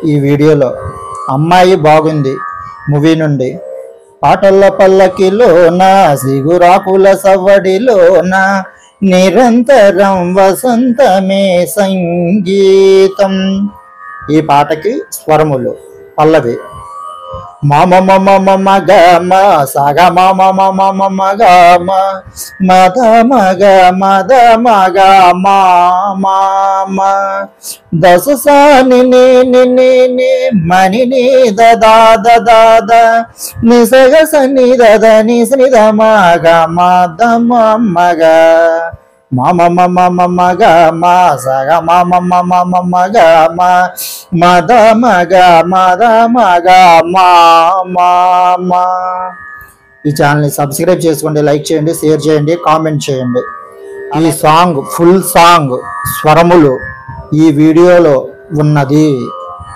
ఈ వీడియోలో అమ్మాయి బాగుంది మూవీ నుండి పాటల పల్లకిలోన సిగురాకుల సవ్వడిలోన నిరంతరం వసంతమే సంగీతం. ఈ పాటకి స్వరములు పల్లవి మమ మమ మమ గ మ సగ మమ మమ మమ గ మ మద మగ మద మగ మ మ మ దస స ని ని ని ని ని మని ని the the the the the ని స గ స ని ద ద ని స ని ద మ గ మ ద మ మ గ మమ మమ మమ గ మ సగ మమ మమ మమ గ మ మద మగ మద మగ మ మ మ. ఈ ఛానల్ని సబ్స్క్రైబ్ చేసుకోండి, లైక్ చేయండి, షేర్ చేయండి, కామెంట్ చేయండి. ఈ సాంగ్ ఫుల్ సాంగ్ స్వరములు ఈ వీడియోలో ఉన్నది.